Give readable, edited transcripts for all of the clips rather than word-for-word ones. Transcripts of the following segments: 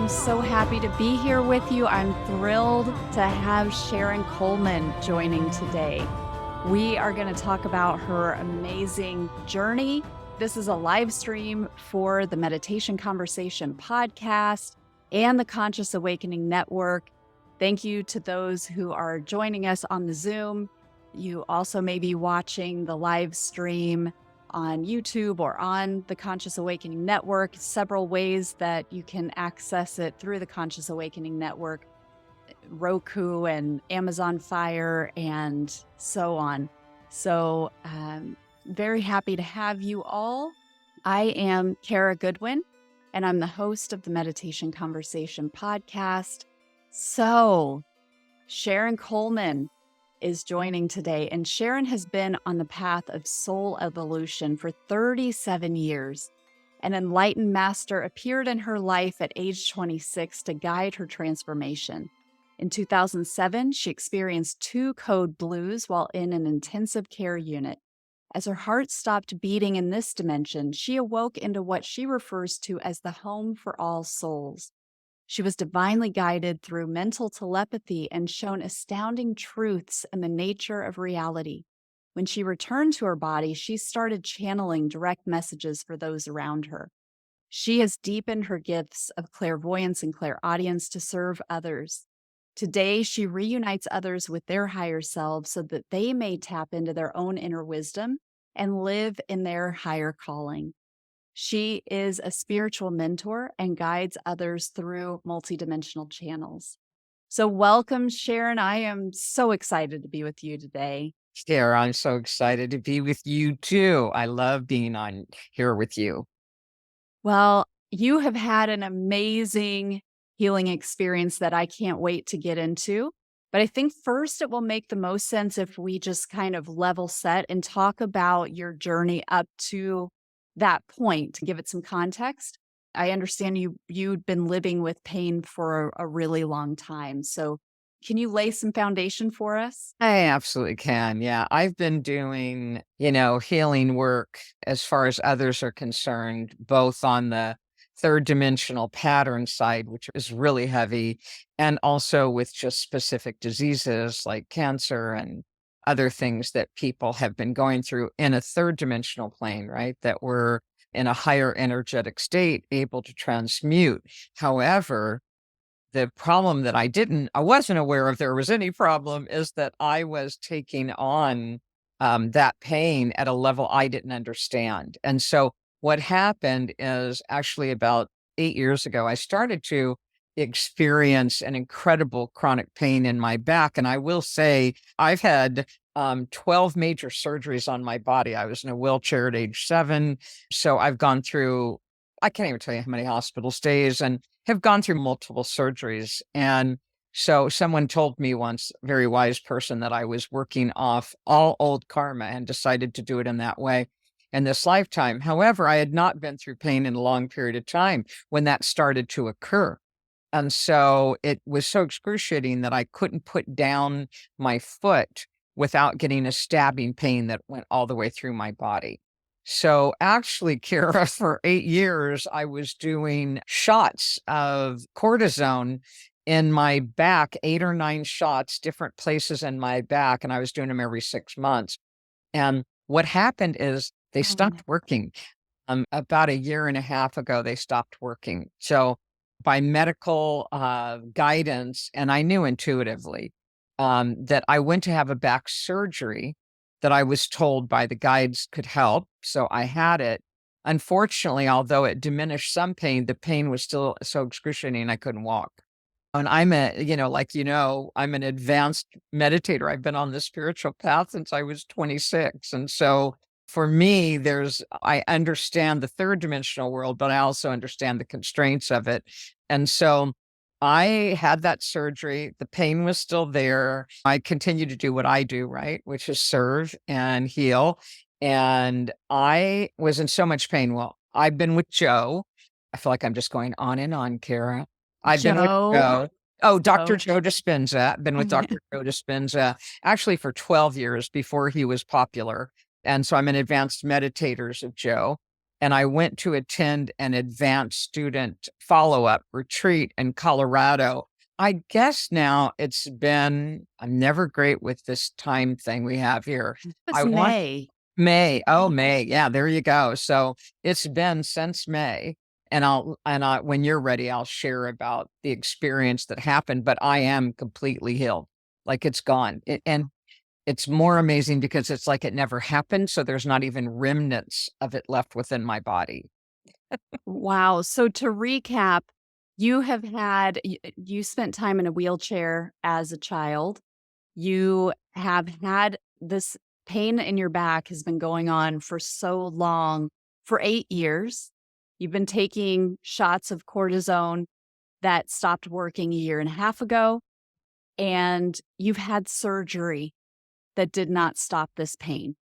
am so happy to be here with you. I'm thrilled to have Sharon Coleman joining today. We are going to talk about her amazing journey. This is a live stream for the Meditation Conversation podcast and the Conscious Awakening Network. Thank you to those who are joining us on the Zoom. You also may be watching the live stream on YouTube or on the Conscious Awakening Network, several ways that you can access it through the Conscious Awakening Network, Roku and Amazon Fire and so on. So very happy to have you all. I am Kara Goodwin, and I'm the host of the Meditation Conversation podcast. So Sharon Coleman is joining today, and Sharon has been on the path of soul evolution for 37 years. An enlightened master appeared in her life at age 26 to guide her transformation. In 2007, she experienced 2 code blues while in an intensive care unit. As her heart stopped beating in this dimension, she awoke into what she refers to as the home for all souls. She was divinely guided through mental telepathy and shown astounding truths in the nature of reality. When she returned to her body, she started channeling direct messages for those around her. She has deepened her gifts of clairvoyance and clairaudience to serve others. Today, she reunites others with their higher selves so that they may tap into their own inner wisdom and live in their higher calling. She is a spiritual mentor and guides others through multidimensional channels. So welcome, Sharon. I am so excited to be with you today. Kara, I'm so excited to be with you too. I love being on here with you. Well, you have had an amazing healing experience that I can't wait to get into. But I think first it will make the most sense if we just kind of level set and talk about your journey up to that point to give it some context. I understand you'd been living with pain for a really long time. So can you lay some foundation for us? I absolutely can. Yeah. I've been doing, healing work as far as others are concerned, both on the third dimensional pattern side, which is really heavy, and also with just specific diseases like cancer and other things that people have been going through in a third dimensional plane, right? That we're in a higher energetic state, able to transmute. However, the problem that I wasn't aware if there was any problem is that I was taking on that pain at a level I didn't understand. And so what happened is actually about 8 years ago, I started to experience an incredible chronic pain in my back. And I will say I've had 12 major surgeries on my body. I was in a wheelchair at age 7. So I've gone through, I can't even tell you how many hospital stays, and have gone through multiple surgeries. And so someone told me once, a very wise person, that I was working off all old karma and decided to do it in that way in this lifetime. However, I had not been through pain in a long period of time when that started to occur. And so it was so excruciating that I couldn't put down my foot without getting a stabbing pain that went all the way through my body. So actually, Kara, for 8 years, I was doing shots of cortisone in my back, 8 or 9 shots, different places in my back, and I was doing them every 6 months. And what happened is they stopped working. About a year and a half ago, they stopped working. So by medical guidance, and I knew intuitively that I went to have a back surgery that I was told by the guides could help. So I had it. Unfortunately, although it diminished some pain, the pain was still so excruciating I couldn't walk. And I'm I'm an advanced meditator. I've been on the spiritual path since I was 26. And so for me, I understand the third dimensional world, but I also understand the constraints of it. And so I had that surgery. The pain was still there. I continue to do what I do, right? Which is serve and heal. And I was in so much pain. Well, I've been with Joe. I feel like I'm just going on and on, Kara. I've been with Joe. Oh, Dr. Joe Dispenza. I've been with Dr. Joe Dispenza actually for 12 years before he was popular. And so I'm an advanced meditators of Joe. and I went to attend an advanced student follow-up retreat in Colorado. I guess now I'm never great with this time thing we have here. It was I want May. May. Oh, May. Yeah, there you go. So it's been since May. When you're ready, I'll share about the experience that happened, but I am completely healed. Like it's gone. And it's more amazing because it's like it never happened. So there's not even remnants of it left within my body. Wow. So to recap, you spent time in a wheelchair as a child. You have had this pain in your back has been going on for so long, for 8 years. You've been taking shots of cortisone that stopped working a year and a half ago, and you've had surgery that did not stop this pain.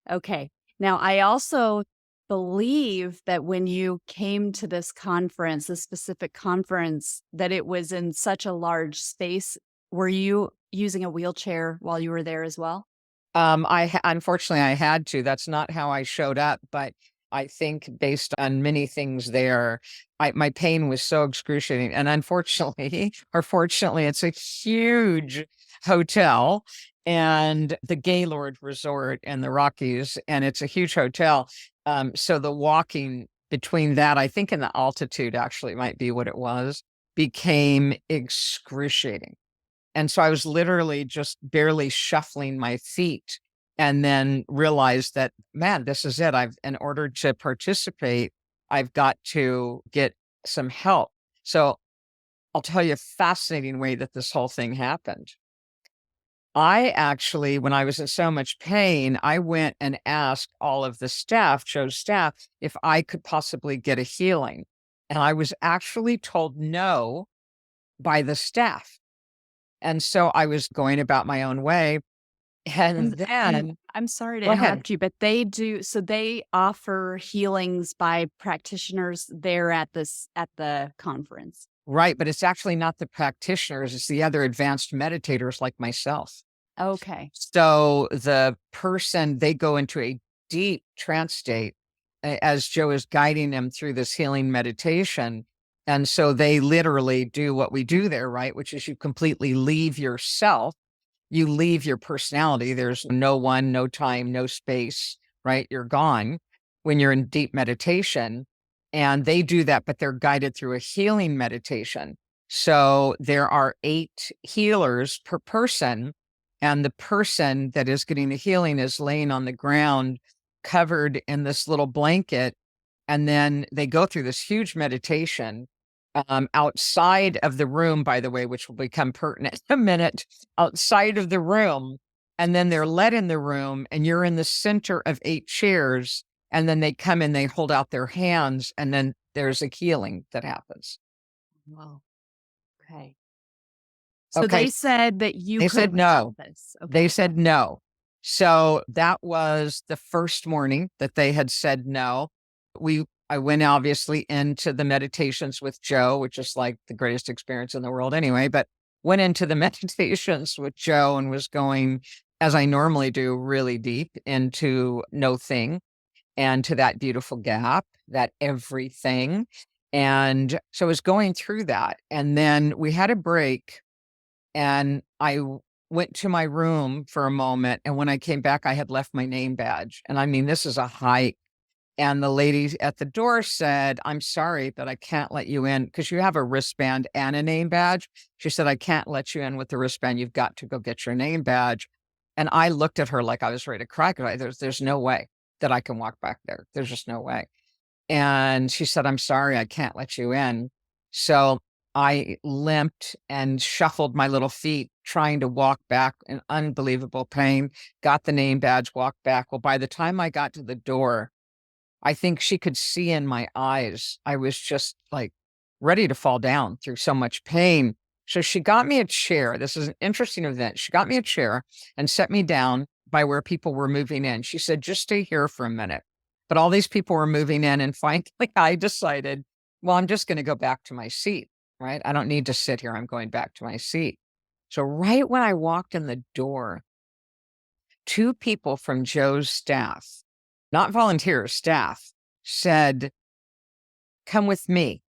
Okay. Now, I also believe that when you came to this conference, this specific conference, that it was in such a large space. Were you using a wheelchair while you were there as well? Unfortunately, I had to. That's not how I showed up, but I think based on many things there, my pain was so excruciating. And unfortunately, or fortunately, it's a huge hotel and the Gaylord Resort in the Rockies, and it's a huge hotel. So the walking between that, I think in the altitude actually might be what it was, became excruciating. And so I was literally just barely shuffling my feet and then realized that, man, this is it. In order to participate, I've got to get some help. So I'll tell you a fascinating way that this whole thing happened. I actually, when I was in so much pain, I went and asked all of the staff, Joe's staff, if I could possibly get a healing. And I was actually told no by the staff. And so I was going about my own way. And And then I'm sorry to go ahead. interrupt you, but they offer healings by practitioners there at the conference. Right. But it's actually not the practitioners, it's the other advanced meditators like myself. Okay. So they go into a deep trance state as Joe is guiding them through this healing meditation. And so they literally do what we do there, right? Which is you completely leave yourself. You leave your personality. There's no one, no time, no space, right? You're gone when you're in deep meditation. And they do that, but they're guided through a healing meditation. So there are 8 healers per person. And the person that is getting the healing is laying on the ground, covered in this little blanket. And then they go through this huge meditation outside of the room, by the way, which will become pertinent in a minute, outside of the room. And then they're led in the room, and you're in the center of 8 chairs. And then they come and they hold out their hands, and then there's a healing that happens. Wow. Okay. So Okay. they said that you They said couldn't no. stop this. They Okay. said no. So that was the first morning that they had said no. I went obviously into the meditations with Joe, which is like the greatest experience in the world anyway, but went into the meditations with Joe and was going, as I normally do, really deep into no thing and to that beautiful gap, that everything. And so I was going through that. And then we had a break, and went to my room for a moment. And when I came back, I had left my name badge. And I mean, this is a hike. And the lady at the door said, "I'm sorry, but I can't let you in because you have a wristband and a name badge." She said, "I can't let you in with the wristband. You've got to go get your name badge." And I looked at her like I was ready to cry because there's no way that I can walk back there. There's just no way. And she said, "I'm sorry, I can't let you in." So I limped and shuffled my little feet, trying to walk back in unbelievable pain, got the name badge, walked back. Well, by the time I got to the door, I think she could see in my eyes, I was just like ready to fall down through so much pain. So she got me a chair. This is an interesting event. She got me a chair and set me down by where people were moving in. She said, "Just stay here for a minute." But all these people were moving in. And finally, I decided, well, I'm just going to go back to my seat, right? I don't need to sit here. I'm going back to my seat. So right when I walked in the door, 2 people from Joe's staff, not volunteers, staff, said, "Come with me."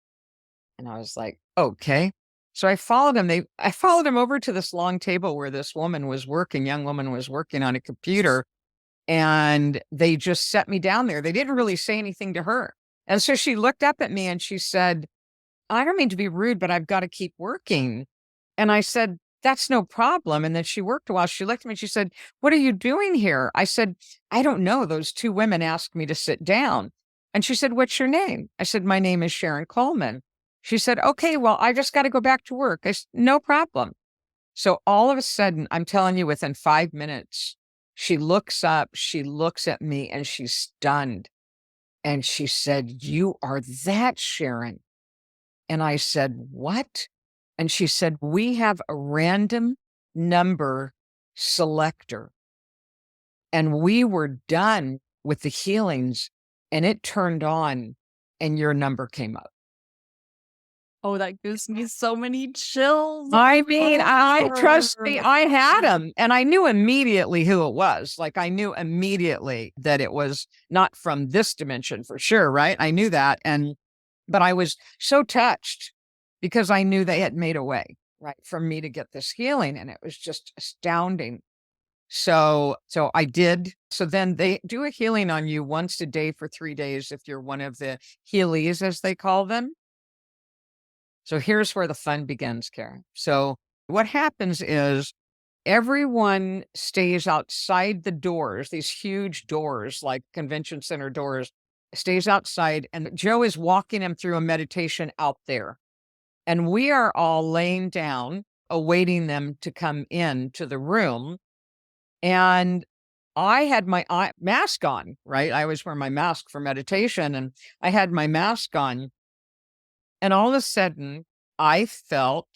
And I was like, "Okay." So I followed him. I followed him over to this long table where this young woman was working on a computer, and they just set me down there. They didn't really say anything to her. And so she looked up at me and she said, "I don't mean to be rude, but I've got to keep working." And I said, "That's no problem." And then she worked a while. She looked at me and she said, "What are you doing here?" I said, "I don't know. Those two women asked me to sit down." And she said, "What's your name?" I said, "My name is Sharon Coleman." She said, "Okay, well, I just got to go back to work." I said, "No problem." So all of a sudden, I'm telling you, within 5 minutes, she looks up, she looks at me, and she's stunned. And she said, "You are that Sharon." And I said, "What?" And she said, "We have a random number selector, and we were done with the healings, and it turned on, and your number came up." Oh, that gives me so many chills. I mean, trust me, Oh. I had him, and I knew immediately who it was. Like, I knew immediately that it was not from this dimension for sure, right? I knew that, but I was so touched because I knew they had made a way, right, for me to get this healing, and it was just astounding. So I did. So then they do a healing on you once a day for 3 days if you're one of the healies, as they call them. So here's where the fun begins, Karen. So what happens is everyone stays outside the doors, these huge doors, like convention center doors, stays outside, and Joe is walking him through a meditation out there. And we are all laying down, awaiting them to come in to the room. And I had my mask on, right? I always wear my mask for meditation, and I had my mask on. And all of a sudden, I felt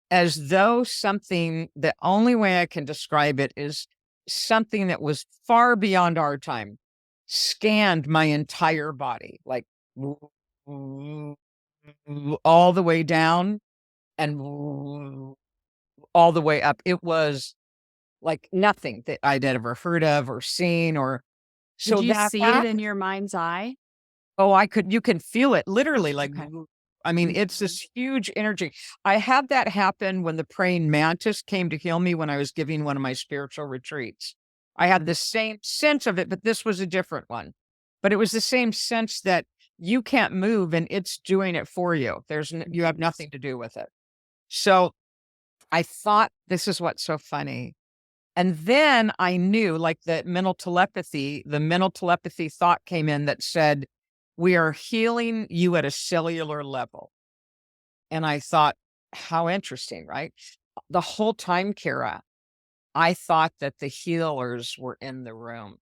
as though something, the only way I can describe it is something that was far beyond our time, scanned my entire body, like all the way down and all the way up. It was like nothing that I'd ever heard of or seen or Did so you that see it in happened. your mind's eye? Oh, you can feel it literally like, Okay. I mean, it's this huge energy. I had that happen when the praying mantis came to heal me when I was giving one of my spiritual retreats. I had the same sense of it, but this was a different one. But it was the same sense that you can't move and it's doing it for you. You have nothing to do with it. So I thought, this is what's so funny. And then I knew, like the mental telepathy thought came in that said, "We are healing you at a cellular level." And I thought, how interesting, right? The whole time, Kara, I thought that the healers were in the room.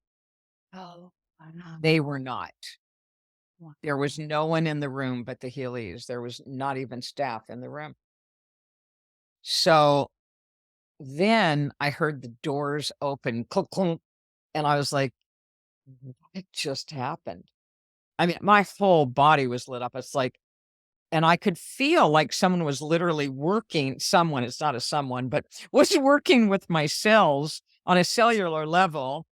Oh, wow. They were not. Wow. There was no one in the room but the healers. There was not even staff in the room. So then I heard the doors open, clunk, clunk, and I was like, "What just happened?" I mean, my whole body was lit up. It's like, and I could feel like someone was literally it's not a someone, but was working with my cells on a cellular level.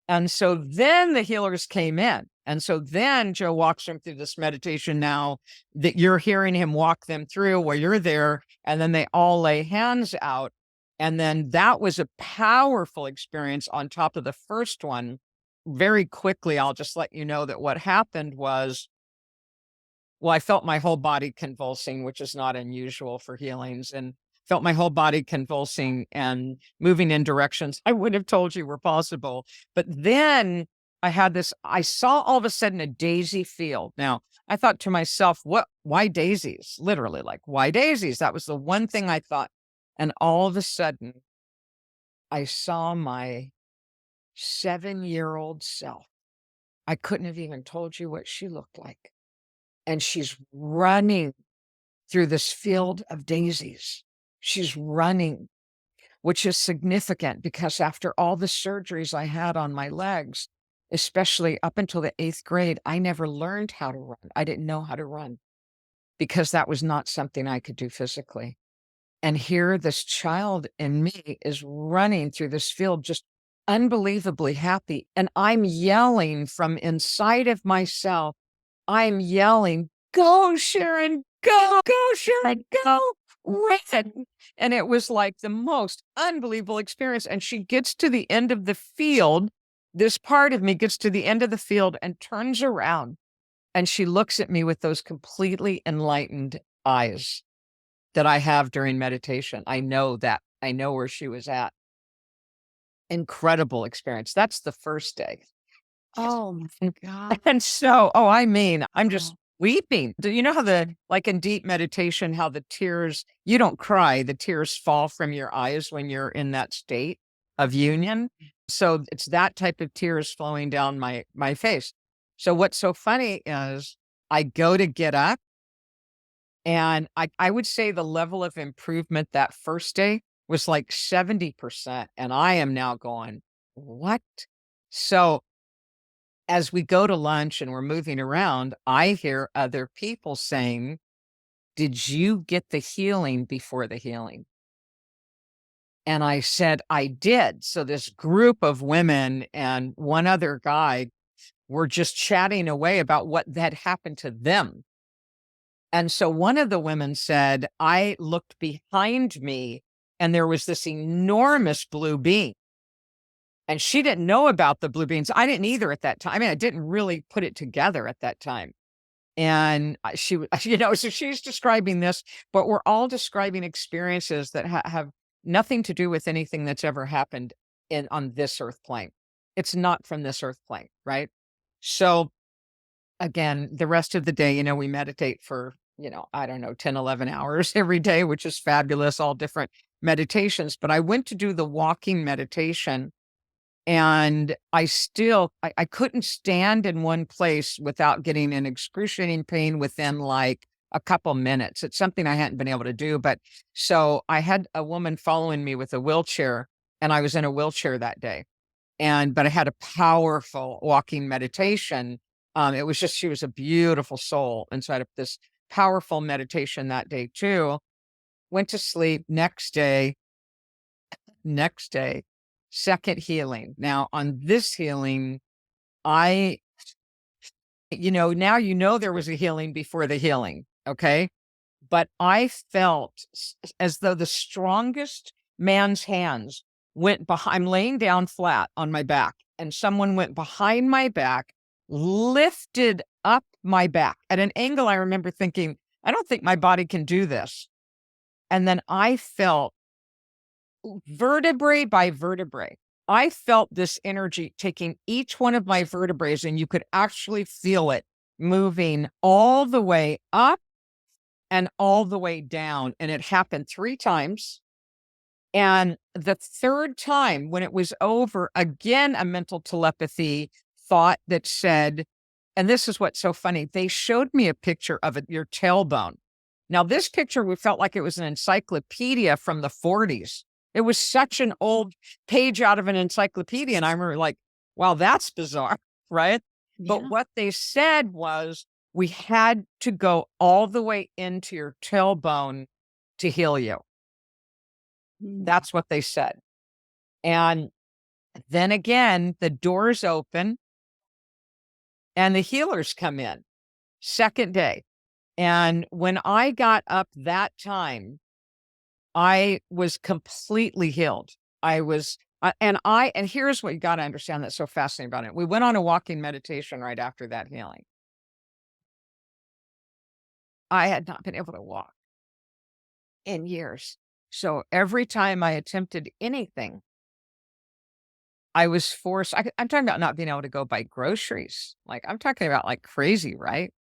And so then the healers came in. And so then Joe walks them through this meditation now that you're hearing him walk them through while you're there. And then they all lay hands out. And then that was a powerful experience on top of the first one. Very quickly, I'll just let you know that what happened was, well, I felt my whole body convulsing, which is not unusual for healings, and felt my whole body convulsing and moving in directions I would have told you were possible. But then I saw all of a sudden a daisy field. Now, I thought to myself, why daisies? Literally, like, why daisies? That was the one thing I thought. And all of a sudden, I saw my 7-year-old self. I couldn't have even told you what she looked like. And she's running through this field of daisies. She's running, which is significant because after all the surgeries I had on my legs, especially up until the 8th grade, I never learned how to run. I didn't know how to run because that was not something I could do physically. And here, this child in me is running through this field, just unbelievably happy. And I'm yelling from inside of myself. I'm yelling, "Go, Sharon, go, Sharon, go, red." And it was like the most unbelievable experience. And she gets to the end of the field. This part of me gets to the end of the field and turns around, and she looks at me with those completely enlightened eyes that I have during meditation. I know that. I know where she was at. Incredible experience. That's the first day. Oh my God. And so, I mean, I'm just Oh, weeping. Do you know how like in deep meditation, how the tears, you don't cry, the tears fall from your eyes when you're in that state of union? So it's that type of tears flowing down my face. So what's so funny is I go to get up, and I would say the level of improvement that first day was like 70%. And I am now going, what? So as we go to lunch and we're moving around, I hear other people saying, "Did you get the healing before the healing?" And I said, "I did." So this group of women and one other guy were just chatting away about what had happened to them. And so one of the women said, "I looked behind me and there was this enormous blue beam." And she didn't know about the blue beans. I didn't either at that time. I mean, I didn't really put it together at that time. And she, so she's describing this, but we're all describing experiences that have nothing to do with anything that's ever happened on this earth plane. It's not from this earth plane, right? So again, the rest of the day, we meditate for, I don't know, 10, 11 hours every day, which is fabulous, all different meditations. But I went to do the walking meditation, and I couldn't stand in one place without getting an excruciating pain within like a couple minutes. It's something I hadn't been able to do. But so I had a woman following me with a wheelchair, and I was in a wheelchair that day. But I had a powerful walking meditation. It was just, she was a beautiful soul. And so I had this powerful meditation that day too. Went to sleep. Next day, second healing. Now, on this healing, I, now there was a healing before the healing, okay? But I felt as though the strongest man's hands went behind. I'm laying down flat on my back, and someone went behind my back, lifted up my back at an angle. I remember thinking, I don't think my body can do this. And then I felt vertebrae by vertebrae. I felt this energy taking each one of my vertebrae, and you could actually feel it moving all the way up and all the way down. And it happened 3 times. And the third time, when it was over, again, a mental telepathy thought that said, and this is what's so funny, they showed me a picture of your tailbone. Now, this picture, we felt like it was an encyclopedia from the 40s. It was such an old page out of an encyclopedia. And I remember like, wow, that's bizarre, right? But yeah. what they said was we had to go all the way into your tailbone to heal you. Mm. That's what they said. And then again, the doors open and the healers come in. Second day. And when I got up that time, I was completely healed. I was, and here's what you got to understand that's so fascinating about it. We went on a walking meditation right after that healing. I had not been able to walk in years. So every time I attempted anything, I was forced. I'm talking about not being able to go buy groceries. Like, I'm talking about like crazy, right?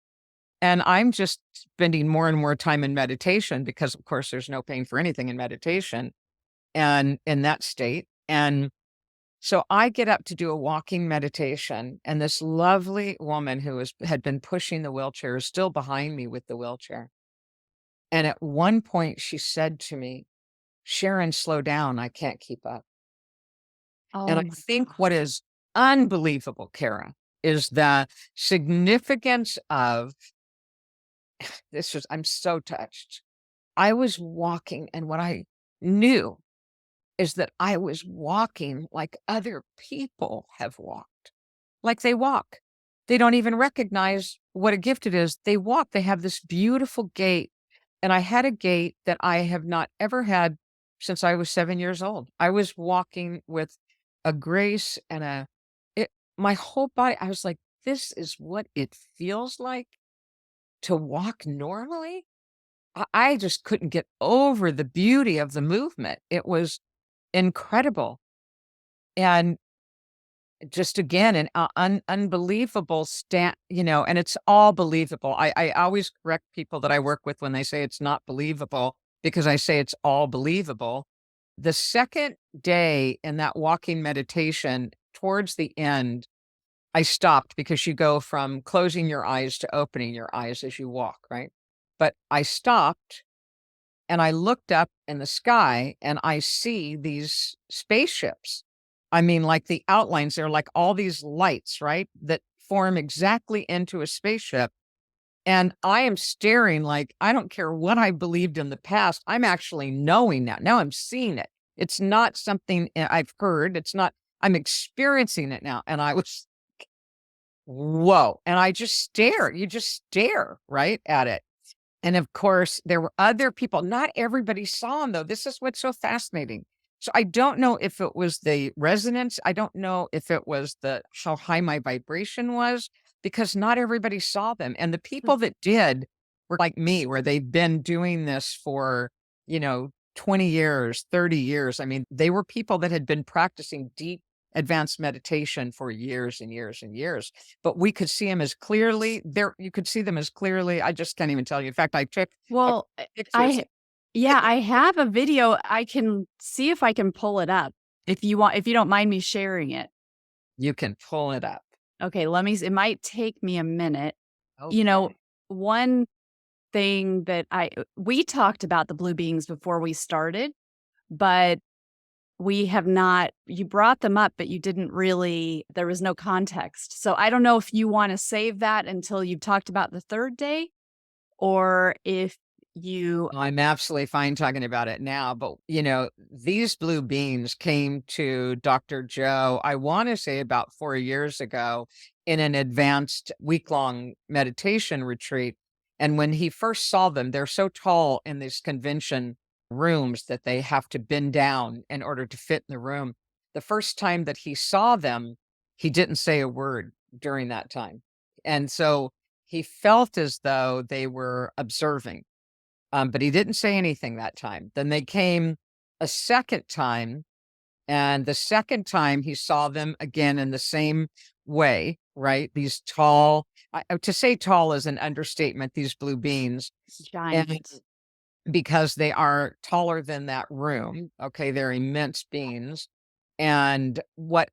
And I'm just spending more and more time in meditation because, of course, there's no pain for anything in meditation and in that state. And so I get up to do a walking meditation, and this lovely woman who had been pushing the wheelchair is still behind me with the wheelchair. And at one point, she said to me, "Sharon, slow down. I can't keep up." And Oh I my think God. what is unbelievable, Kara, is the significance of I'm so touched. I was walking, and what I knew is that I was walking like other people have walked, like they walk. They don't even recognize what a gift it is. They walk, they have this beautiful gait. And I had a gait that I have not ever had since I was 7 years old. I was walking with a grace and my whole body. I was like, this is what it feels like to walk normally. I just couldn't get over the beauty of the movement. It was incredible. And just again, an unbelievable and it's all believable. I always correct people that I work with when they say it's not believable, because I say it's all believable. The second day in that walking meditation, towards the end, I stopped because you go from closing your eyes to opening your eyes as you walk, right? But I stopped and I looked up in the sky and I see these spaceships. I mean, like the outlines, they're like all these lights, right? That form exactly into a spaceship. And I am staring like, I don't care what I believed in the past. I'm actually knowing now. Now I'm seeing it. It's not something I've heard. It's not, I'm experiencing it now. And I was, whoa. And I just stare. You just stare right at it. And of course, there were other people. Not everybody saw him, though. This is what's so fascinating. So I don't know if it was the resonance. I don't know if it was how high my vibration was, because not everybody saw them. And the people that did were like me, where they've been doing this for, 20 years, 30 years. I mean, they were people that had been practicing deep advanced meditation for years and years and years, but we could see them as clearly there. You could see them as clearly. I just can't even tell you. In fact, I took Well, pictures. yeah, I have a video. I can see if I can pull it up if you want, if you don't mind me sharing it. You can pull it up. Okay, it might take me a minute. You know, Okay. one thing that we talked about the blue beings before we started, but we have not, you brought them up, but you didn't really, there was no context. So I don't know if you want to save that until you've talked about the third day, or if you, I'm absolutely fine talking about it now, but these blue beans came to Dr. Joe, I want to say about 4 years ago, in an advanced week-long meditation retreat. And when he first saw them, they're so tall in these convention rooms that they have to bend down in order to fit in the room. The first time that he saw them, he didn't say a word during that time. And so he felt as though they were observing, but he didn't say anything that time. Then they came a second time, and the second time he saw them again in the same way, right? These tall, to say tall is an understatement, these blue beans, and giant. because they are taller than that room, okay, they're immense beings. And what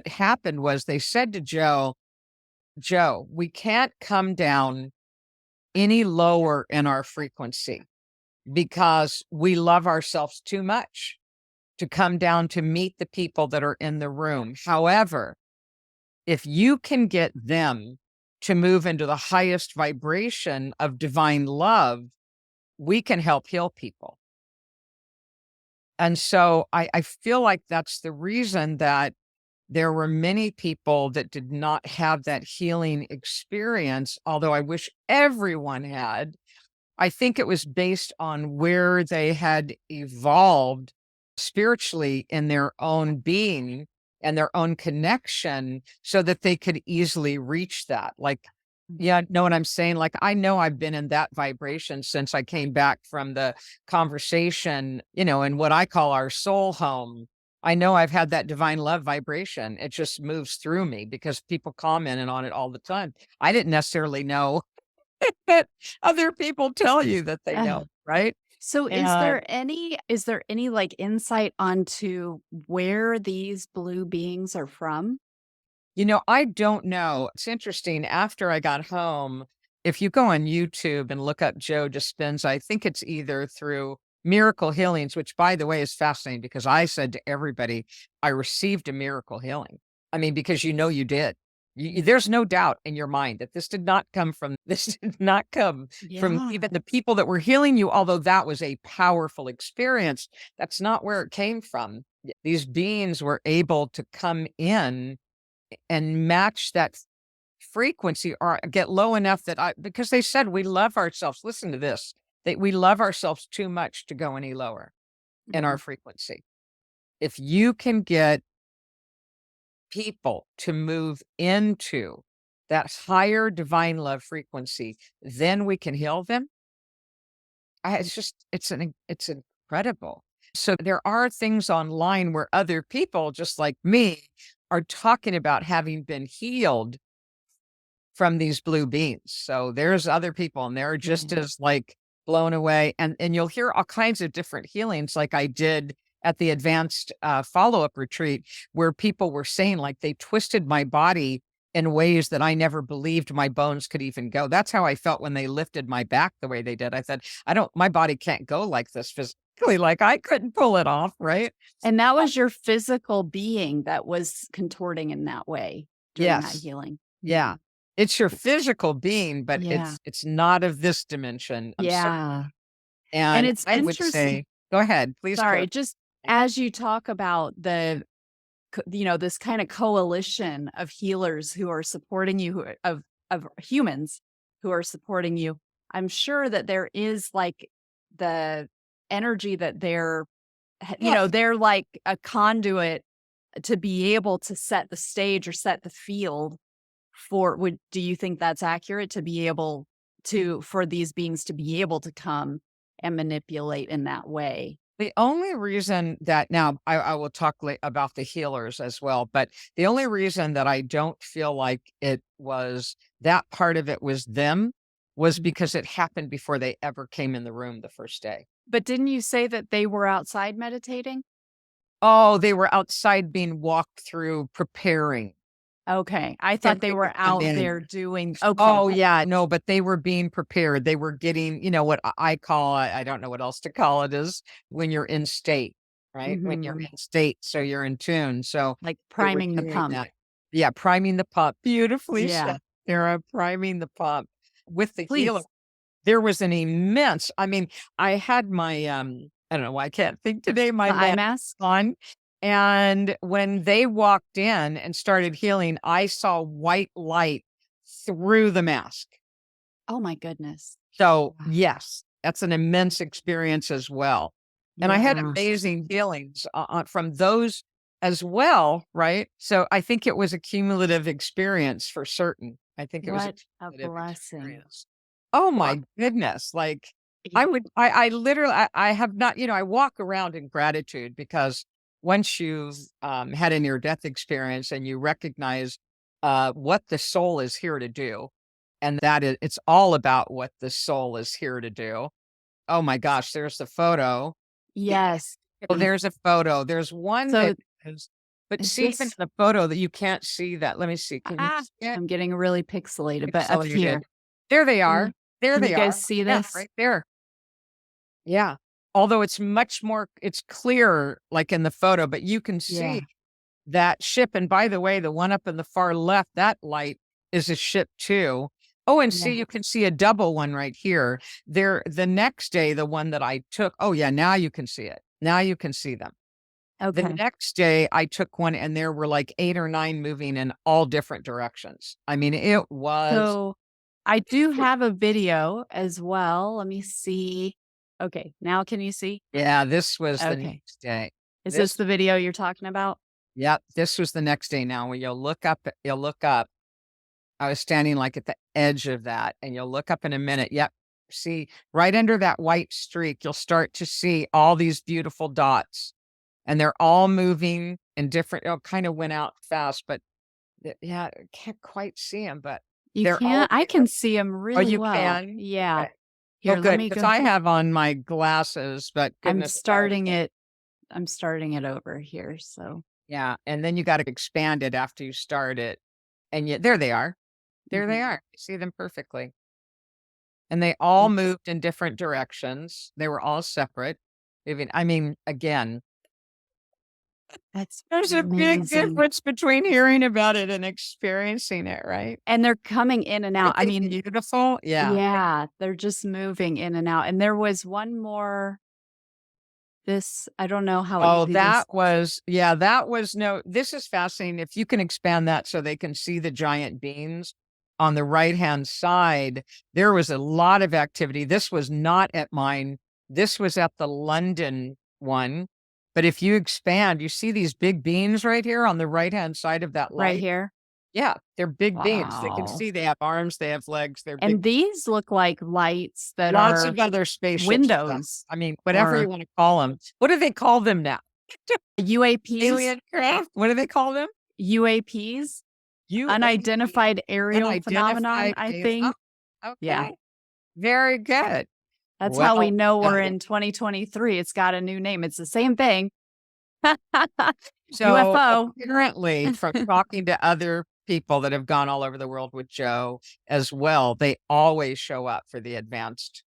happened was they said to Joe, Joe, we can't come down any lower in our frequency, because we love ourselves too much to come down to meet the people that are in the room. However, if you can get them to move into the highest vibration of divine love, we can help heal people. And so I feel like that's the reason that there were many people that did not have that healing experience, although I wish everyone had. I think it was based on where they had evolved spiritually in their own being and their own connection, so that they could easily reach that. Like, yeah, know what I'm saying? Like, I know I've been in that vibration since I came back from the conversation, in what I call our soul home. I know I've had that divine love vibration. It just moves through me because people commented on it all the time. I didn't necessarily know that other people tell you that they know, right? So And is there any like insight onto where these blue beings are from? I don't know. It's interesting. After I got home, if you go on YouTube and look up Joe Dispenza, I think it's either through Miracle Healings, which, by the way, is fascinating, because I said to everybody, I received a miracle healing. I mean, because you did. There's no doubt in your mind that this did not come from this did not come from Yeah. even the people that were healing you, although that was a powerful experience. That's not where it came from. these beings were able to come in and match that frequency or get low enough that because they said we love ourselves. Listen to this. We love ourselves too much to go any lower in our Mhm. frequency. If you can get people to move into that higher divine love frequency, then we can heal them. It's just it's incredible. So there are things online where other people just like me are talking about having been healed from these blue beans. So there's other people and they're just Yeah. as like blown away. And you'll hear all kinds of different healings like I did at the advanced follow-up retreat where people were saying like they twisted my body in ways that I never believed my bones could even go. That's how I felt when they lifted my back the way they did. I said, my body can't go like this physically, like I couldn't pull it off, right? And that was your physical being that was contorting in that way during that Yes. healing. Yeah. Mhm. It's your physical being, but Yeah. it's not of this dimension. I'm sorry. Yeah. And And it's I would interesting. say go ahead, please Sorry, clarify. just as you talk about this kind of coalition of healers who are supporting you, of humans who are supporting you, I'm sure that there is like the energy that Yes. they're like a conduit to be able to set the stage or set the field do you think that's accurate to be able for these beings to be able to come and manipulate in that way? The only reason that now I will talk about the healers as well, but the only reason that I don't feel like it was that part of it was them was Mhm. because it happened before they ever came in the room the first day. But didn't you say that they were outside meditating? Oh, they were outside being walked through preparing. Okay, I thought Getting they ready to were come out in. there doing okay. Oh, yeah, no, but they were being prepared. They were getting, what I call I don't know what else to call it, is when you're in state, right? When you're Mhm. in state, so you're in tune, so Like they were priming the doing pump. that. Yeah, priming the pump. Beautifully Yeah. said, Sarah, priming the pump. With the healer, Please. there was an immense I had my, I don't know why I can't think today, my The eye mask mask? on, and when they walked in and started healing, I saw white light through the mask. Oh my goodness. So, Wow. yes, that's an immense experience as well. And I had Yeah. amazing healings from those as well, right? So I think it was a cumulative experience for certain. I think it was a What a cumulative blessing. experience. Oh Well, my goodness. Like yeah. I literally, I have not, I walk around in gratitude because once you've had a near death experience and you recognize what the soul is here to do, and it's all about what the soul is here to do. Oh my gosh, there's the photo. Yeah. Yes. Oh, there's a photo. There's one that So is, but is see, even in this the photo that you can't see that. Let me see. Can you ah, see it? I'm getting really pixelated, but up Pixelated. here. There they Can you are. There can you they guys are. see Yeah, this? right there. Yeah. Although it's much more, it's clearer like in the photo, but you can Yeah. see that ship. And by the way, the one up in the far left, that light is a ship too. Oh, and see, Yeah. you can see a double one right here. There, the next day, the one that I took. Oh, yeah, now you can see it. Now you can see them. The Okay. next day, I took one, and there were like 8 or 9 moving in all different directions. It was. So I do have a video as well. Let me see. Okay, now can you see? Yeah, this was the Okay. next day. Is this This, the video you're talking about? yep, this was the next day. Now, when you'll look up. I was standing like at the edge of that, and you'll look up in a minute. Yep. See, right under that white streak, you'll start to see all these beautiful dots, and they're all moving in different. It kind of went out fast, but yeah, I can't quite see them, but You they're all can't I there. can see them Oh, really you well. can? Yeah. Okay. Oh, Here, let good, me because go. I have on my glasses, but I'm goodness, if I was starting it I'm starting it over here, so yeah, and then you gotta expand it after you start it, and yet there they are. There they mhm. are. You see them perfectly. And they all Yeah, moved in different directions. They were all separate. Even again, that's there's a big amazing. difference between hearing about it and experiencing it, right? And they're coming in and out. Aren't I they mean, beautiful? Yeah. yeah, they're just moving in and out. And there was one more This, I don't know how Oh, easy this. this is fascinating. If you can expand that so they can see the giant beans on the right-hand side, there was a lot of activity. This was not at mine. This was at the London one. But if you expand, you see these big beans right here on the right-hand side of that Right light? here. Yeah, they're big beans. They can Wow. see they have arms, they have legs, they're big. And these look like lights that Lots are of other spaceship stuff. windows I mean, whatever you or wanna call them. What do they call them now? UAPs. Alien craft? What do they call them? UAPs, UAP, unidentified aerial phenomenon, unidentified I alien. think. Yeah. Okay. Very good. That's how we Well, know we're in 2023. It's got a new name. It's the same thing. so UFO. apparently from talking to other people that have gone all over the world with Joe as well, they always show up for the advanced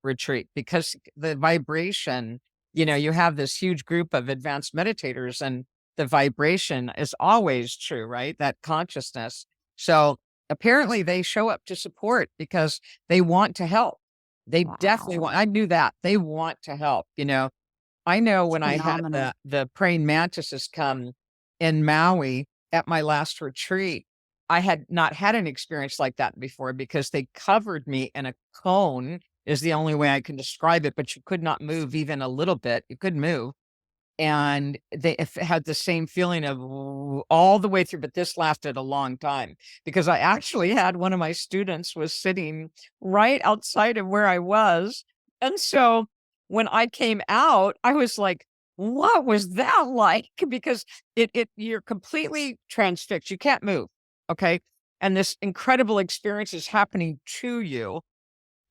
retreat because the vibration, you have this huge group of advanced meditators and the vibration is always true, right? That consciousness. So apparently they show up to support because they want to help. They definitely Wow. want, I knew that they want to help. I know when I had Phenomenal. the praying mantises come in Maui at my last retreat, I had not had an experience like that before because they covered me in a cone is the only way I can describe it, but you could not move even a little bit. You couldn't move. And they had the same feeling of all the way through, but this lasted a long time because I actually had one of my students was sitting right outside of where I was. And so when I came out, I was like, what was that like? Because you're completely transfixed. You can't move. Okay. And this incredible experience is happening to you.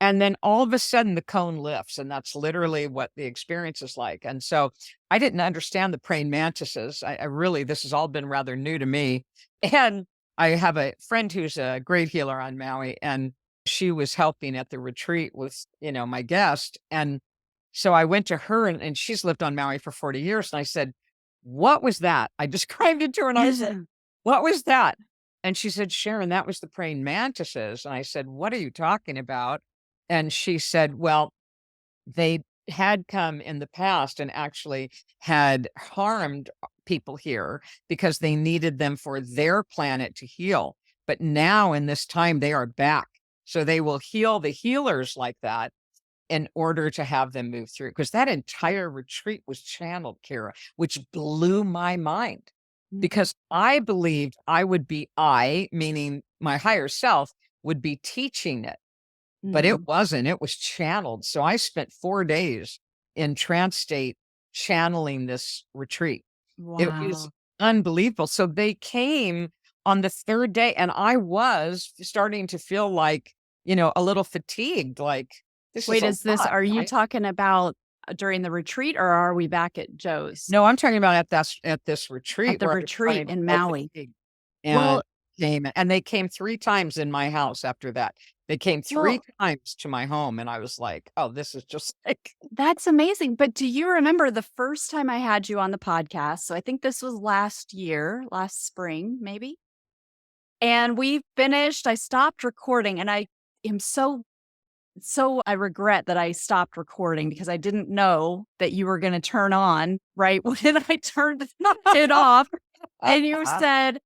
And then all of a sudden the cone lifts, and that's literally what the experience is like. And so I didn't understand the praying mantises. I really, this has all been rather new to me. And I have a friend who's a great healer on Maui, and she was helping at the retreat with, my guest. And so I went to her, and she's lived on Maui for 40 years. And I said, what was that? I described it to her and I said, what was that? And she said, Sharon, that was the praying mantises. And I said, what are you talking about? And she said, well, they had come in the past and actually had harmed people here because they needed them for their planet to heal. But now in this time, they are back. So they will heal the healers like that in order to have them move through. Because that entire retreat was channeled, Kara, which blew my mind because I believed meaning my higher self, would be teaching it. But it wasn't, it was channeled. So I spent 4 days in trance state channeling this retreat. It was Wow. unbelievable. So they came on the 3rd day and I was starting to feel like, a little fatigued, like this is Wait, a lot, are you right? talking about during the retreat or are we back at Joe's? No, I'm talking about at this At retreat the where I was retreat starting to in feel Maui. fatigued. Well, And they came 3 times in my house after that. They came 3 well, times to my home, and I was like, "Oh, this is just like." that's amazing. But do you remember the first time I had you on the podcast? So I think this was last year, last spring, maybe. And we finished, I stopped recording and I am I regret that I stopped recording because I didn't know that you were going to turn on right when I turned it off. And you said,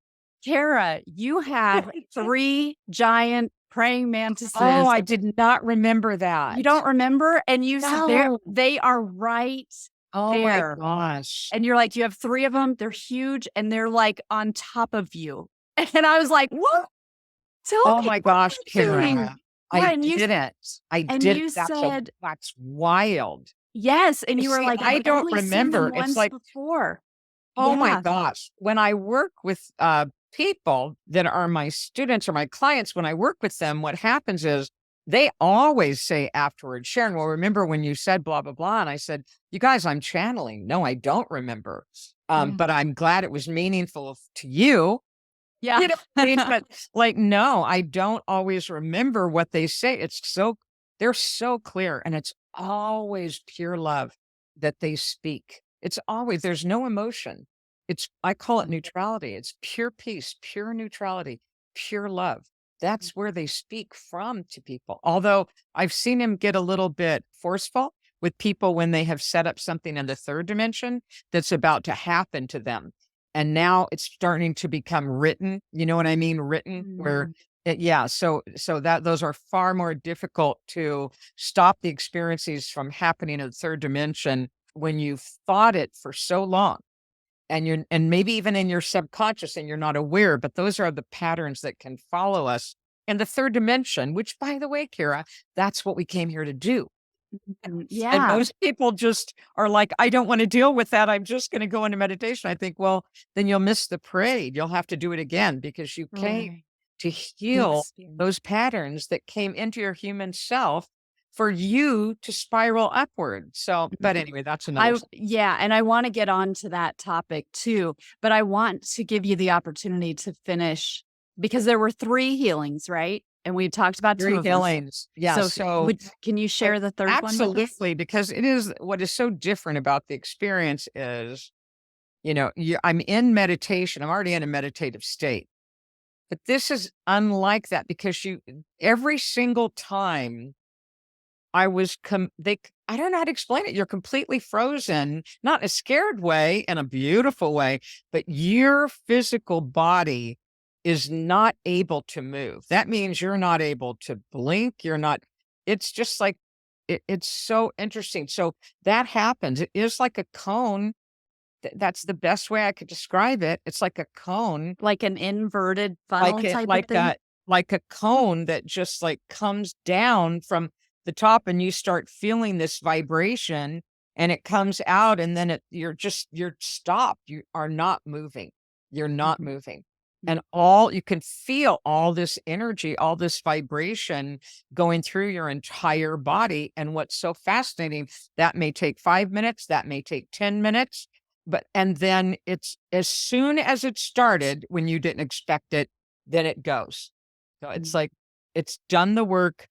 Kara, you have 3 giant praying Oh, mantises. I did not remember You that. don't remember? And you said No. they are right Oh my there. gosh. And you're like, you have 3 of them. They're huge and they're like on top of you. And I was like, what? Tell Oh me my what gosh, they're doing. Kara. Yeah, I didn't. I and did you said that's wild. yes, and You you were see, like, I I've don't only seen them remember. It's once like, before. oh my Yeah. gosh. When I work with people that are my students or my clients, when I work with them, what happens is they always say afterwards, Sharon, well, remember when you said blah, blah, blah. And I said, you guys, I'm channeling. No, I don't remember. Yeah. But I'm glad it was meaningful to you. Yeah. You know what I mean? But like, no, I don't always remember what they say. They're so clear and it's always pure love that they speak. It's always, there's no emotion. I call it neutrality. It's pure peace, pure neutrality, pure love. That's where they speak from to people. Although I've seen him get a little bit forceful, with people when they have set up something in the third dimension that's about to happen to them. And now it's starting to become written. You know what I mean? Written where Mm. yeah, so that those are far more difficult to stop the experiences from happening in the third dimension when you've thought it for so long and maybe even in your subconscious and you're not aware, but those are the patterns that can follow us in the third dimension, which by the way, Kira, that's what we came here to do. And Yeah. most people just are like, I don't want to deal with that. I'm just going to go into meditation. I think, well, then you'll miss the parade. You'll have to do it again because you came Right. to The heal experience. those patterns that came into your human self for you to spiral upward. So, but anyway, that's another. Yeah, and I wanna get on to that topic too, but I want to give you the opportunity to finish because there were 3 healings, right? And we talked about 2 Three of them. healings. Yeah. So, So can you uh, share the 3rd one with us? absolutely, because it is what is so different about the experience is, I'm in meditation. I'm already in a meditative state. But this is unlike that because every single time I was I don't know how to explain it. You're completely frozen, not in a scared way, in a beautiful way, but your physical body is not able to move. That means you're not able to blink. It's just like, it's so interesting. So that happens. It is like a cone. That's the best way I could describe it. It's like a cone Like an inverted like funnel it type of thing? like a cone that just, like, comes down from the top, and you start feeling this vibration, and it comes out, and then you're stopped. You are not moving. You're not Mhm. moving. And Mm. all you can feel all this energy, all this vibration going through your entire body, and what's so fascinating, that may take 5 minutes, that may take 10 minutes, and then it's as soon as it started when you didn't expect it, then it goes. So it's Mm. like it's done the work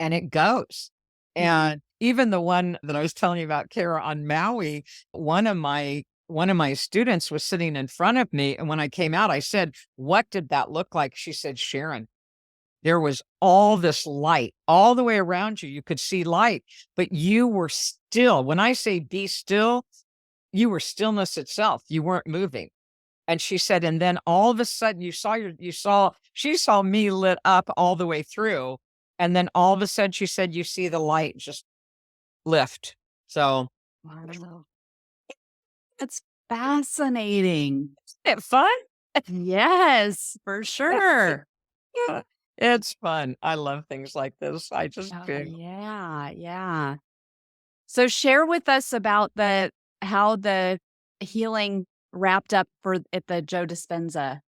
and it goes. Mhm. And even the one that I was telling you about, Kara, on Maui, one of my students was sitting in front of me. And when I came out, I said, "What did that look like?" She said, "Sharon, there was all this light all the way around you. You could see light, but you were still. When I say be still, you were stillness itself. You weren't moving." And she said, and then all of a sudden she saw me lit up all the way through. And then all of a sudden she said, you see the light just lift. So Wow. That's fascinating. isn't it fun? Yes, for sure. Yeah, it's fun. I love things like this. I just Oh, do. yeah, yeah. So share with us about how the healing wrapped up at the Joe Dispenza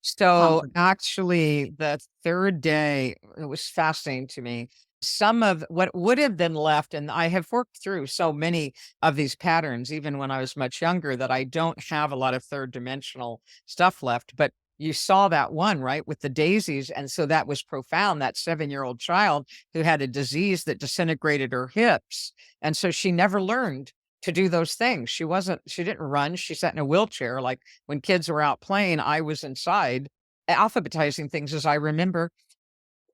So conference. actually, the third day, it was fascinating to me. Some of what would have been left, and I have worked through so many of these patterns, even when I was much younger, that I don't have a lot of third dimensional stuff left. But you saw that one, right, with the daisies. And so that was profound. That 7-year-old child who had a disease that disintegrated her hips. And so she never learned to do those things. She didn't run. She sat in a wheelchair. Like when kids were out playing, I was inside alphabetizing things as I remember.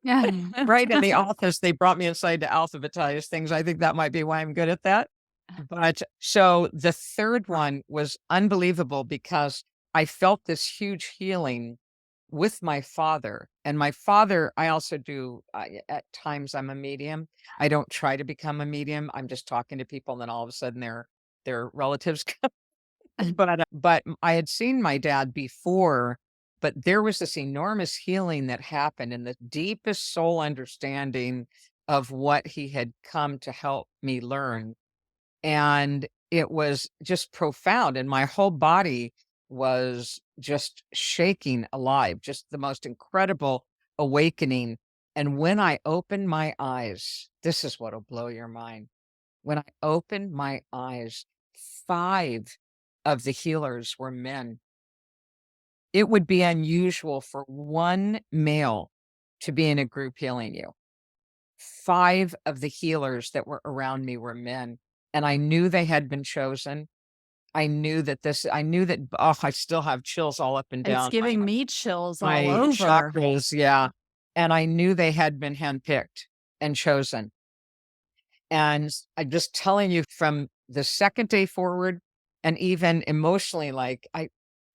Yeah. Right in the office, they brought me inside to alphabetize things. I think that might be why I'm good at that. But so the third one was unbelievable because I felt this huge healing with my father. And my father, I also do, at times I'm a medium. I don't try to become a medium. I'm just talking to people, and then all of a sudden their relatives. But I had seen my dad before, but there was this enormous healing that happened in the deepest soul understanding of what he had come to help me learn. And it was just profound, and my whole body was just shaking alive, just the most incredible awakening. And when I opened my eyes, this is what'll blow your mind. When I opened my eyes, 5 of the healers were men. It would be unusual for one male to be in a group healing you. 5 of the healers that were around me were men, and I knew they had been chosen. I knew that, oh, I still have chills all up and It's down giving me chills all my over. chakras, yeah, and I knew they had been handpicked and chosen. And I'm just telling you from the second day forward and even emotionally, like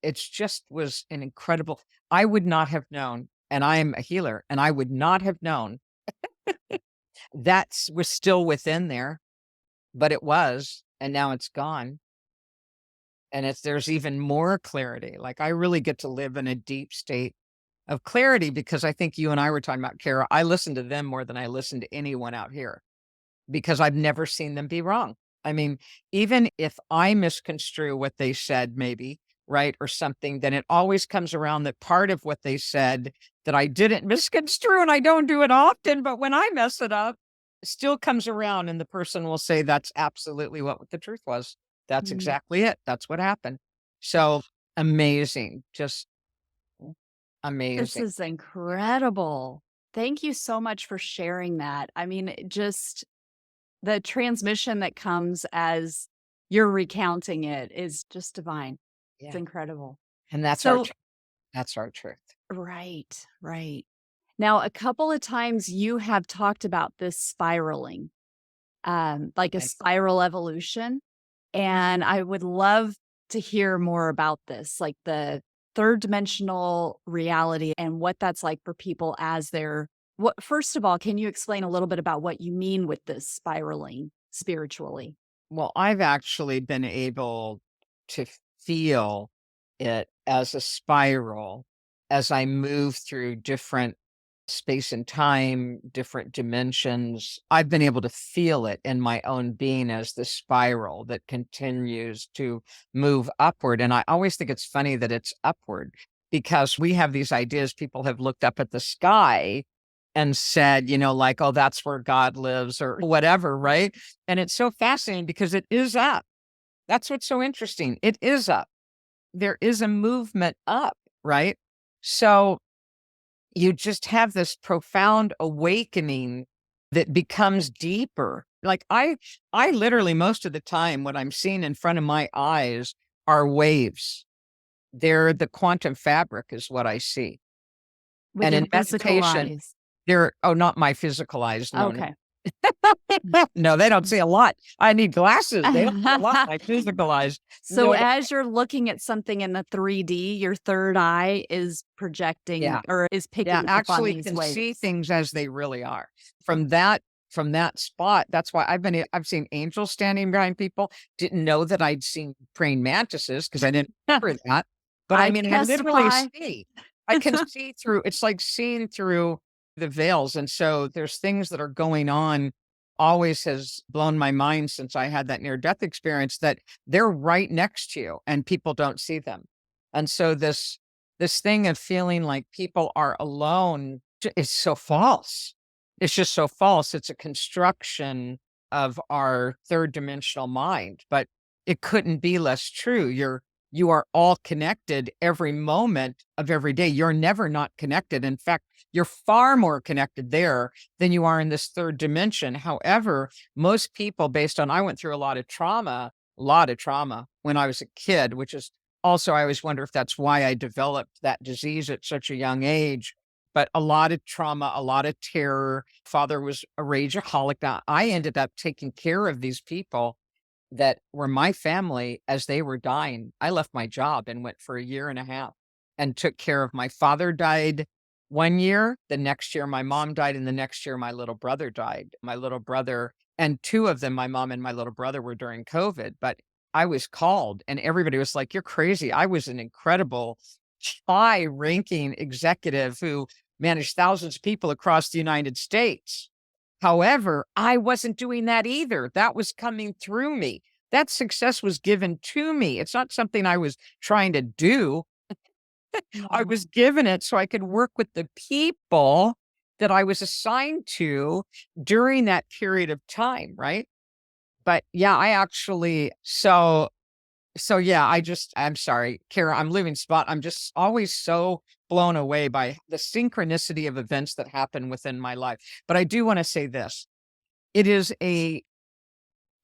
it's just was an incredible, I would not have known, and I am a healer, and I would not have known that was still within there, but it was, and now it's gone. And there's even more clarity. Like I really get to live in a deep state of clarity because I think you and I were talking about Kara. I listen to them more than I listen to anyone out here because I've never seen them be wrong. I mean, even if I misconstrue what they said, maybe, right, or something, then it always comes around that part of what they said that I didn't misconstrue, and I don't do it often, but when I mess it up, it still comes around and the person will say, that's absolutely what the truth was. That's Mm. exactly it. That's what happened. So amazing, just This amazing. is incredible. Thank you so much for sharing that. I mean, just the transmission that comes as you're recounting it is just divine. It's Yeah. incredible. And that's our, So, that's our truth. right, right. Now, a couple of times you have talked about this spiraling, like a Okay. spiral evolution. And I would love to hear more about this, like the third dimensional reality and what that's like for people as they're what first of all, can you explain a little bit about what you mean with this spiraling spiritually? Well, I've actually been able to feel it as a spiral as I move through different space and time, different dimensions. I've been able to feel it in my own being as the spiral that continues to move upward. And I always think it's funny that it's upward because we have these ideas. People have looked up at the sky and said, like, oh, that's where God lives or whatever, right? And it's so fascinating because it is up. That's what's so interesting. It is up. There is a movement up, right? So you just have this profound awakening that becomes deeper. Like I literally most of the time what I'm seeing in front of my eyes are waves. They're the quantum fabric is what I see. With And your in physical meditation, eyes. not my physical eyes. No, no. Okay. No, they don't see a lot. I need glasses. They don't see a lot. My physical eyes. So No, as you're looking at something in the 3D, your third eye is projecting yeah. or is Yeah, picking up on actually these can see waves. things as they really are. From that spot, that's why I've seen angels standing behind people. Didn't know that I'd seen praying mantises because I didn't remember that. But I I mean, I literally testify. see. I can see through. It's like seeing through the veils, and so there's things that are going on. Always has blown my mind since I had that near death experience that they're right next to you and people don't see them. And so this thing of feeling like people are alone is so false. It's just so false. It's a construction of our third dimensional mind, but it couldn't be less true. You are all connected every moment of every day. You're never not connected. In fact, you're far more connected there than you are in this third dimension. However, most people, based on I went through a lot of trauma when I was a kid, which is also, I always wonder if that's why I developed that disease at such a young age. But a lot of trauma, a lot of terror. Father was a rageaholic. Now, I ended up taking care of these people that were my family as they were dying. I left my job and went for a year and a half and took care of my father died 1 year. The next year, my mom died. And the next year, my little brother died. My little brother, and two of them, my mom and my little brother, were during COVID. But I was called and everybody was like, you're crazy. I was an incredible high ranking executive who managed thousands of people across the United States. However, I wasn't doing that either. That was coming through me. That success was given to me. It's not something I was trying to do. I Wow. was given it so I could work with the people that I was assigned to during that period of time, right? But yeah, I actually so yeah, I'm sorry, Kara, I'm leaving spot. I'm just always so blown away by the synchronicity of events that happen within my life. But I do want to say this. It is I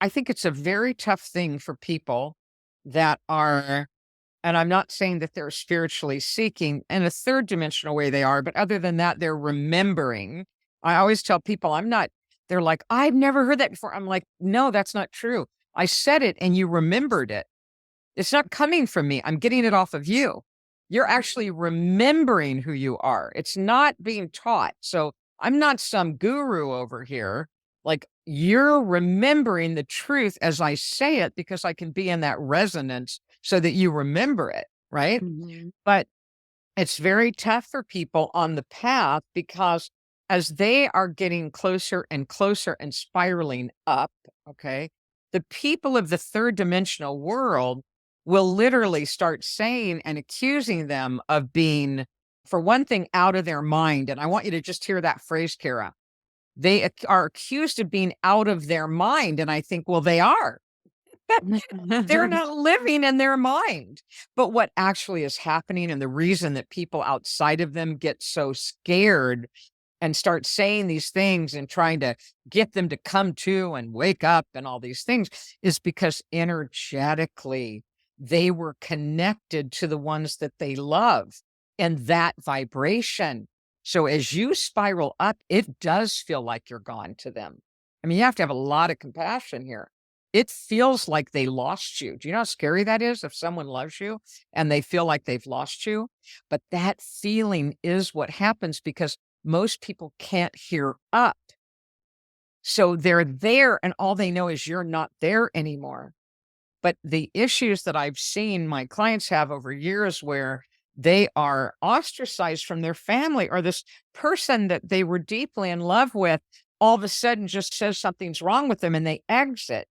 think it's a very tough thing for people that are, and I'm not saying that they're spiritually seeking in a third dimensional way they are, but other than that, they're remembering. I always tell people They're like, "I've never heard that before." I'm like, "No, that's not true. I said it and you remembered it. It's not coming from me. I'm getting it off of you. You're actually remembering who you are. It's not being taught. So I'm not some guru over here. Like you're remembering the truth as I say it because I can be in that resonance so that you remember it. Right. Mhm. But it's very tough for people on the path because as they are getting closer and closer and spiraling up, okay, the people of the third dimensional world will literally start saying and accusing them of being, for one thing, out of their mind. And I want you to just hear that phrase, Kara. They are accused of being out of their mind. And I think, well, they are. They're not living in their mind. But what actually is happening and the reason that people outside of them get so scared and start saying these things and trying to get them to come to and wake up and all these things is because energetically they were connected to the ones that they love and that vibration. So as you spiral up, it does feel like you're gone to them. I mean, you have to have a lot of compassion here. It feels like they lost you. Do you know how scary that is if someone loves you and they feel like they've lost you? But that feeling is what happens because most people can't hear up. So they're there and all they know is you're not there anymore. But the issues that I've seen my clients have over years where they are ostracized from their family or this person that they were deeply in love with all of a sudden just says something's wrong with them and they exit.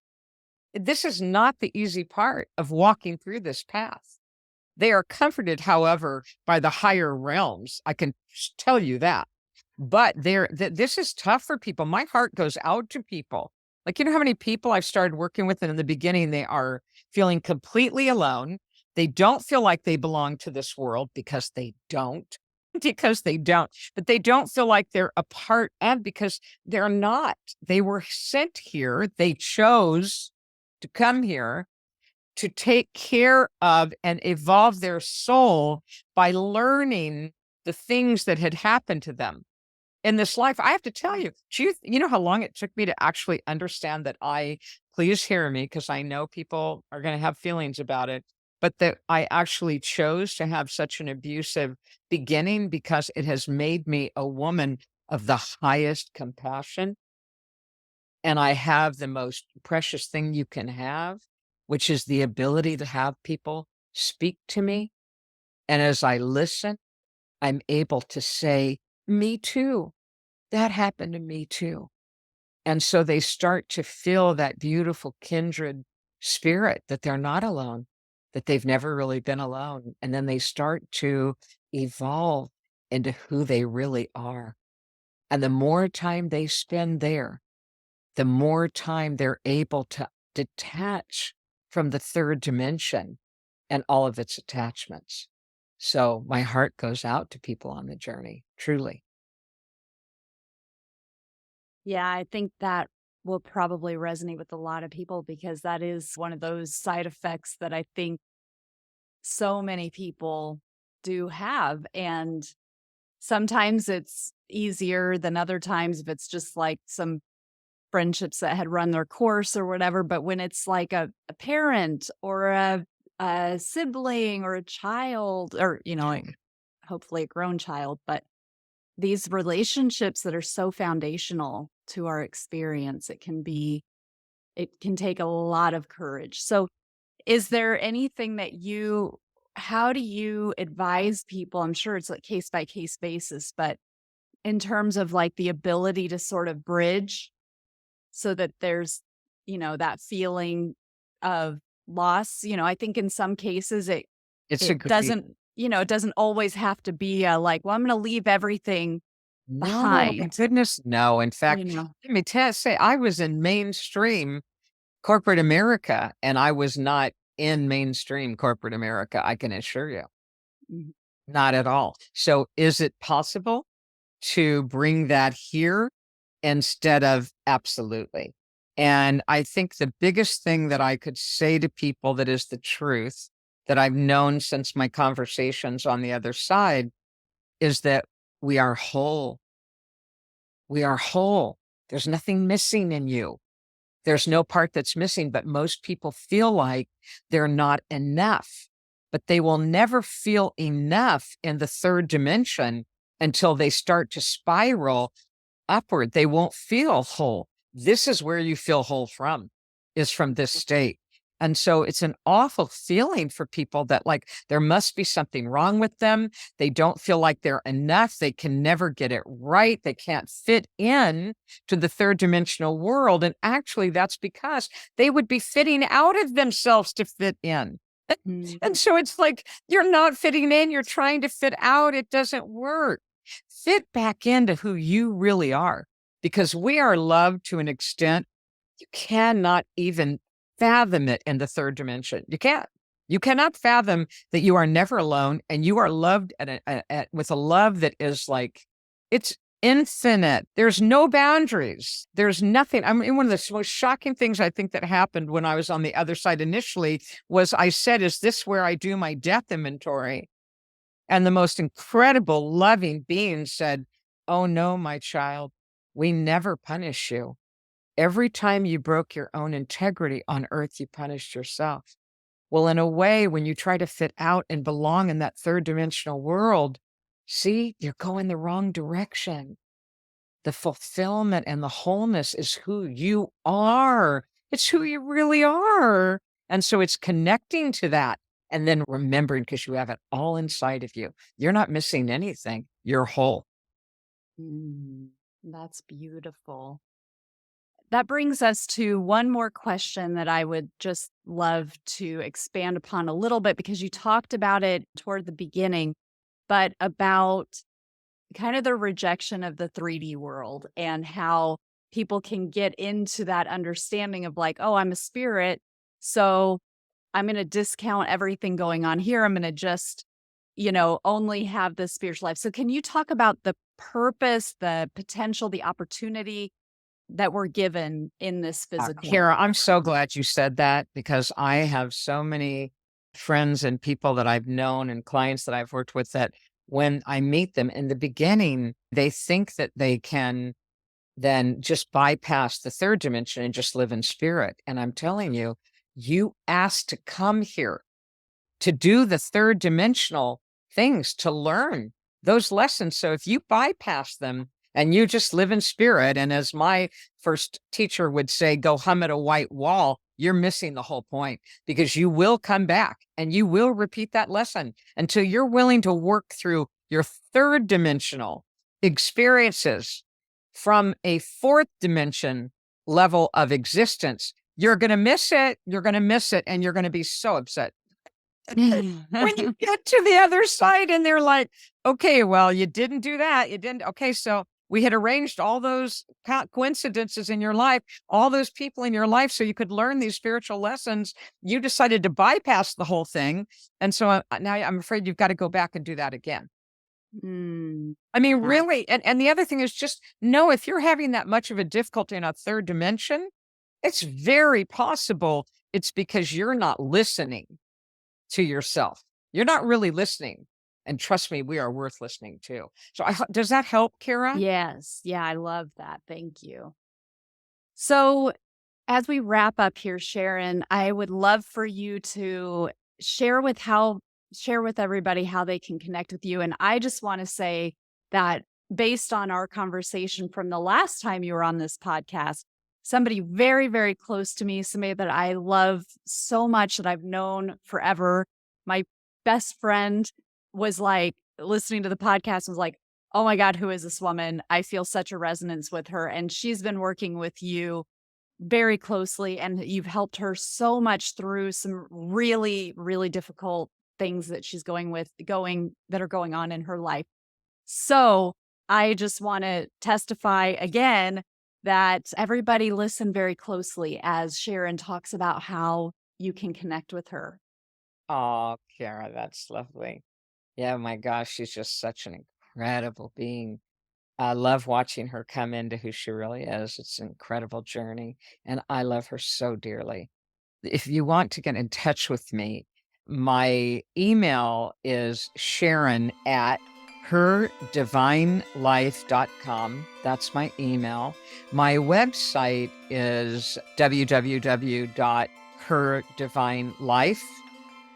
This is not the easy part of walking through this path. They are comforted, however, by the higher realms. I can tell you that. But this is tough for people. My heart goes out to people. Like, you know how many people I've started working with, and in the beginning, they are feeling completely alone. They don't feel like they belong to this world because they don't, because they don't, but they don't feel like they're a part of because they're not. They were sent here. They chose to come here to take care of and evolve their soul by learning the things that had happened to them in this life. I have to tell you, you know how long it took me to actually understand that please hear me, because I know people are going to have feelings about it, but that I actually chose to have such an abusive beginning because it has made me a woman of the highest compassion. And I have the most precious thing you can have, which is the ability to have people speak to me. And as I listen, I'm able to say, me too. That happened to me too. And so they start to feel that beautiful kindred spirit that they're not alone, that they've never really been alone. And then they start to evolve into who they really are. And the more time they spend there, the more time they're able to detach from the third dimension and all of its attachments. So my heart goes out to people on the journey, truly. Yeah, I think that will probably resonate with a lot of people because that is one of those side effects that I think so many people do have. And sometimes it's easier than other times if it's just like some friendships that had run their course or whatever. But when it's like a parent or a sibling or a child or, like hopefully a grown child, but these relationships that are so foundational to our experience, it can take a lot of courage. So is there anything that how do you advise people? I'm sure it's like case by case basis, but in terms of like the ability to sort of bridge so that there's, that feeling of loss. I think in some cases It's a it great. doesn't, it doesn't always have to be like, well, I'm going to leave everything No, my behind, goodness, no. In you fact, know. let me say I was in mainstream corporate America, and I was not in mainstream corporate America, I can assure you. Mhm. Not at all. So is it possible to bring that here instead of absolutely? And I think the biggest thing that I could say to people that is the truth that I've known since my conversations on the other side is that we are whole. We are whole. There's nothing missing in you. There's no part that's missing, but most people feel like they're not enough. But they will never feel enough in the third dimension until they start to spiral upward. They won't feel whole. This is where you feel whole from, is from this state. And so it's an awful feeling for people that like there must be something wrong with them. They don't feel like they're enough. They can never get it right. They can't fit in to the third dimensional world. And actually, that's because they would be fitting out of themselves to fit in. And so it's like you're not fitting in, you're trying to fit out. It doesn't work. Fit back into who you really are, because we are loved to an extent you cannot even fathom it in the third dimension. You can't. You cannot fathom that you are never alone and you are loved with a love that is like, it's infinite. There's no boundaries. There's nothing. I mean, one of the most shocking things I think that happened when I was on the other side initially was I said, is this where I do my death inventory? And the most incredible, loving being said, "Oh, no, my child, we never punish you. Every time you broke your own integrity on earth, you punished yourself." Well, in a way, when you try to fit out and belong in that third dimensional world, see, you're going the wrong direction. The fulfillment and the wholeness is who you are. It's who you really are. And so it's connecting to that and then remembering because you have it all inside of you. You're not missing anything. You're whole. That's beautiful. That brings us to one more question that I would just love to expand upon a little bit because you talked about it toward the beginning, but about kind of the rejection of the 3D world and how people can get into that understanding of like, oh, I'm a spirit, so I'm going to discount everything going on here. I'm going to just, only have this spiritual life. So can you talk about the purpose, the potential, the opportunity that we're given in this physical? Kara, I'm so glad you said that because I have so many friends and people that I've known and clients that I've worked with that when I meet them in the beginning, they think that they can then just bypass the third dimension and just live in spirit. And I'm telling you, you asked to come here to do the third dimensional things, to learn those lessons. So if you bypass them and you just live in spirit, and as my first teacher would say, go hum at a white wall, you're missing the whole point because you will come back and you will repeat that lesson until you're willing to work through your third dimensional experiences from a fourth dimension level of existence. You're going to miss it. You're going to miss it. And you're going to be so upset when you get to the other side and they're like, okay, well, you didn't do that. You didn't. Okay. So we had arranged all those coincidences in your life, all those people in your life, so you could learn these spiritual lessons. You decided to bypass the whole thing. And so now I'm afraid you've got to go back and do that again. I mean, really. And the other thing is just know if you're having that much of a difficulty in a third dimension, it's very possible it's because you're not listening to yourself. You're not really listening. And trust me, we are worth listening to. So does that help, Kara? Yes. Yeah, I love that. Thank you. So as we wrap up here, Sharon, I would love for you to share with everybody how they can connect with you. And I just want to say that based on our conversation from the last time you were on this podcast, somebody very, very close to me, somebody that I love so much that I've known forever, my best friend was like, listening to the podcast was like, oh my God, who is this woman? I feel such a resonance with her. And she's been working with you very closely and you've helped her so much through some really, really difficult things that she's that are going on in her life. So I just want to testify again that everybody listen very closely as Sharon talks about how you can connect with her. Oh, Kara, that's lovely. Yeah, my gosh, she's just such an incredible being. I love watching her come into who she really is. It's an incredible journey, and I love her so dearly. If you want to get in touch with me, my email is Sharon at herdivinelife.com. That's my email. My website is www.herdivinelife.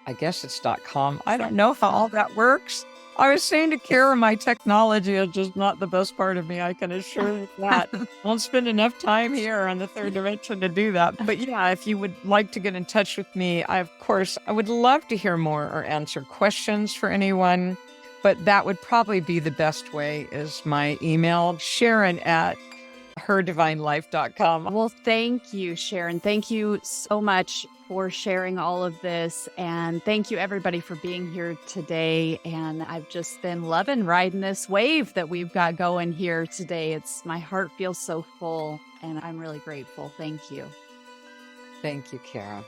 I guess it's .com. I don't know how all that works. I was saying to Kara, my technology is just not the best part of me. I can assure you that. I won't spend enough time here on the third dimension to do that. But yeah, if you would like to get in touch with me, I would love to hear more or answer questions for anyone. But that would probably be the best way is my email, Sharon at herdivinelife.com. Well, thank you, Sharon. Thank you so much for sharing all of this. And thank you, everybody, for being here today. And I've just been loving riding this wave that we've got going here today. My heart feels so full, and I'm really grateful. Thank you. Thank you, Kara.